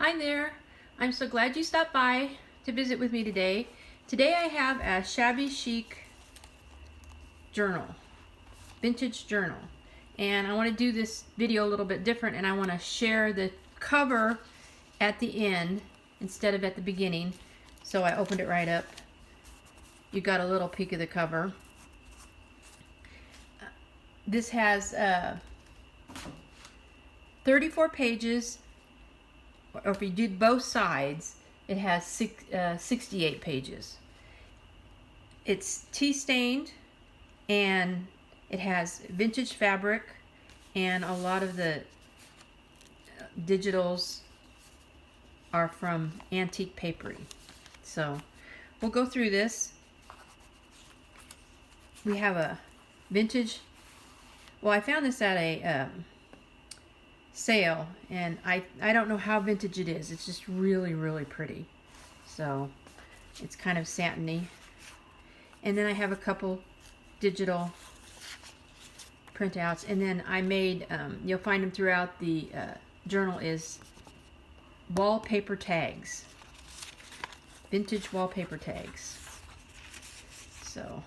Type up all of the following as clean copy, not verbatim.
Hi there. I'm so glad you stopped by to visit with me today. Today I have a Shabby Chic journal, vintage journal. And I want to do this video a little bit different, and I want to share the cover at the end instead of at the beginning. So I opened it right up. You got a little peek of the cover. This has 34 pages, or if you did both sides, it has 68 pages. It's tea stained, and it has vintage fabric, and a lot of the digitals are from antique papery. So we'll go through this. We have a vintage, well, I found this at a sale, and I don't know how vintage it is. It's just really, really pretty. So it's kind of satiny. And then I have a couple digital printouts, and then I made, you'll find them throughout the journal, is wallpaper tags, vintage wallpaper tags. So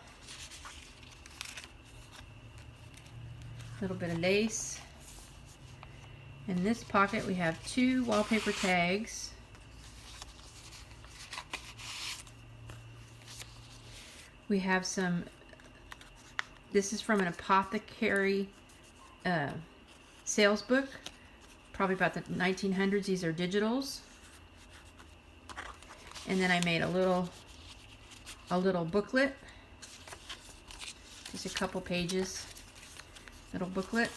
a little bit of lace. In this pocket we have 2 wallpaper tags. We have some, this is from an apothecary sales book, probably about the 1900s. These are digitals. And then I made a little booklet, just a couple pages, little booklet.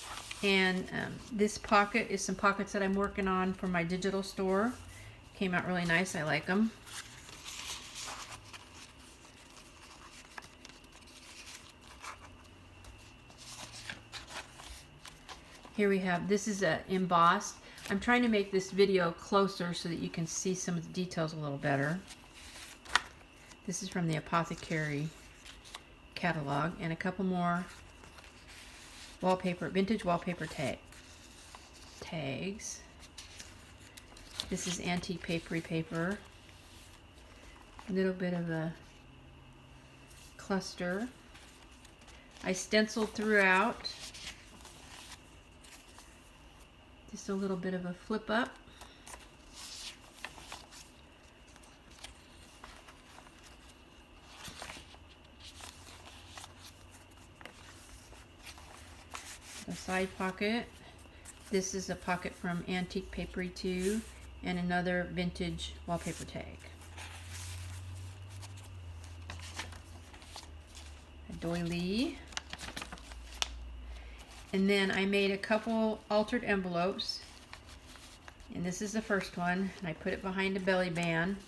And this pocket is some pockets that I'm working on for my digital store. Came out really nice. I like them. Here we have, this is embossed. I'm trying to make this video closer so that you can see some of the details a little better. This is from the apothecary catalog, and a couple more wallpaper, vintage wallpaper tags. This is antique papery paper. A little bit of a cluster. I stenciled throughout. Just a little bit of a flip up. A side pocket. This is a pocket from Antique Papery 2, and another vintage wallpaper tag. A doily. And then I made a couple altered envelopes, and this is the first one, and I put it behind a belly band,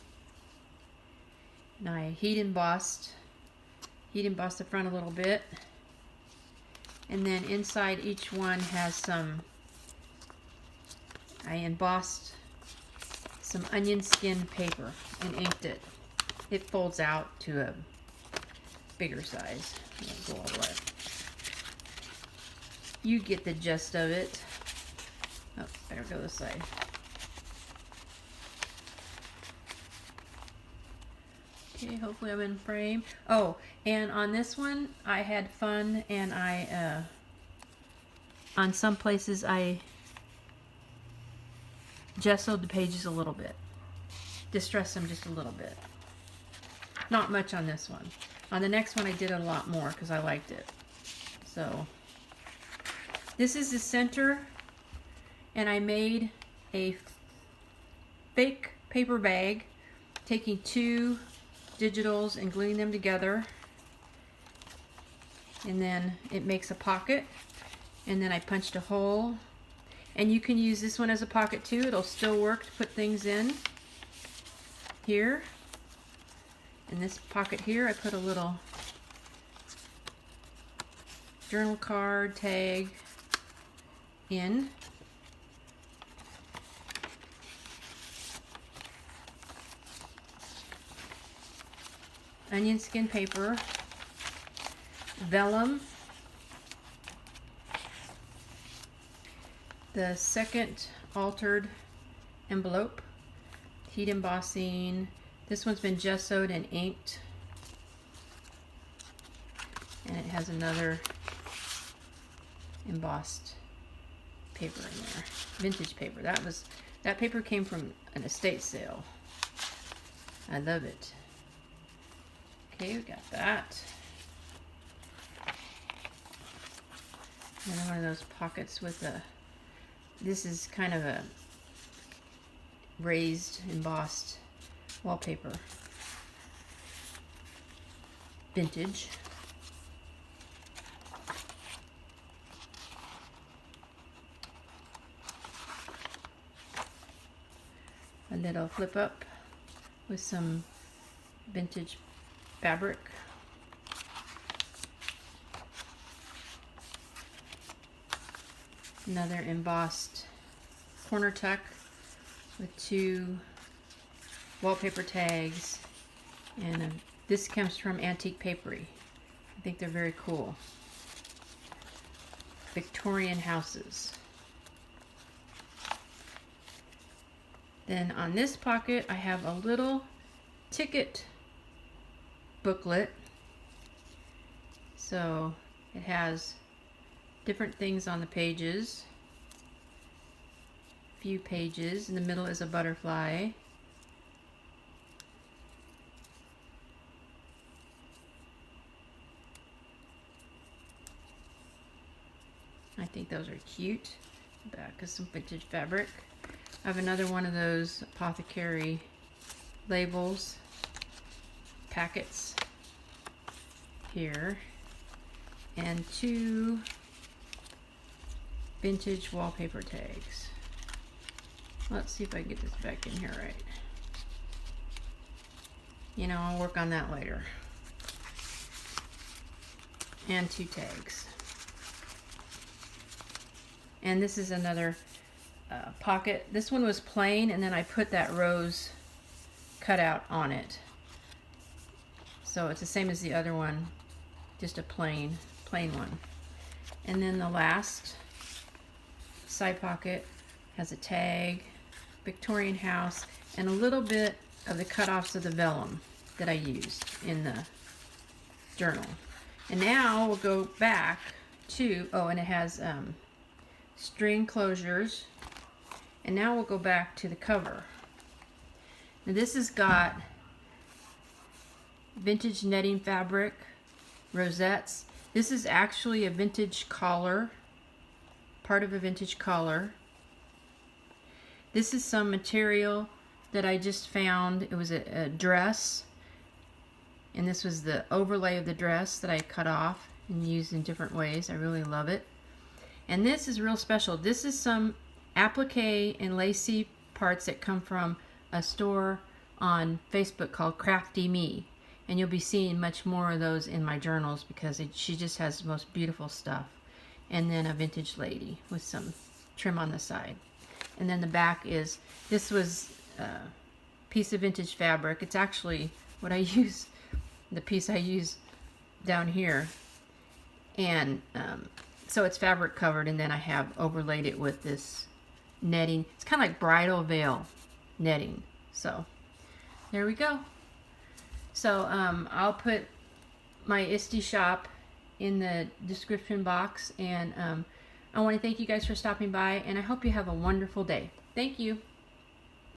and I heat embossed the front a little bit. And then inside each one has some, I embossed some onion skin paper and inked it. It folds out to a bigger size. Go all the way. You get the gist of it. Oh, better go this side. Okay, hopefully I'm in frame. Oh, and on this one I had fun, and I on some places I gessoed the pages a little bit, distressed them just a little bit. Not much on this one. On the next one I did a lot more because I liked it. So this is the center, and I made a fake paper bag, taking 2 digitals and gluing them together, and then it makes a pocket, and then I punched a hole. And you can use this one as a pocket too. It'll still work to put things in here. In this pocket here I put a little journal card tag in. Onion skin paper, vellum, the second altered envelope, heat embossing. This one's been gessoed and inked. And it has another embossed paper in there. Vintage paper. That paper came from an estate sale. I love it. Okay, we got that. And then one of those pockets with a, this is kind of a raised, embossed wallpaper. Vintage. A little flip up with some vintage fabric. Another embossed corner tuck with 2 wallpaper tags, and this comes from Antique Papery. I think they're very cool. Victorian houses. Then on this pocket I have a little ticket booklet. So it has different things on the pages. Few pages. In the middle is a butterfly. I think those are cute. Back is some vintage fabric. I have another one of those apothecary labels, packets here, and 2 vintage wallpaper tags. Let's see if I can get this back in here right. You know, I'll work on that later. And 2 tags. And this is another pocket. This one was plain, and then I put that rose cutout on it. So it's the same as the other one, just a plain one. And then the last side pocket has a tag, Victorian house, and a little bit of the cutoffs of the vellum that I used in the journal. And now we'll go back to, oh, and it has string closures. And now we'll go back to the cover. Now this has got vintage netting fabric, rosettes. This is actually a vintage collar, part of a vintage collar. This is some material that I just found. It was a dress, and this was the overlay of the dress that I cut off and used in different ways. I really love it. And this is real special. This is some applique and lacy parts that come from a store on Facebook called Crafty Me, and you'll be seeing much more of those in my journals because she just has the most beautiful stuff. And then a vintage lady with some trim on the side. And then the back is, this was a piece of vintage fabric. It's actually what I use, the piece I use down here. And so it's fabric covered, and then I have overlaid it with this netting. It's kind of like bridal veil netting. So there we go. So I'll put my ISTE shop in the description box, and I want to thank you guys for stopping by, and I hope you have a wonderful day. Thank you.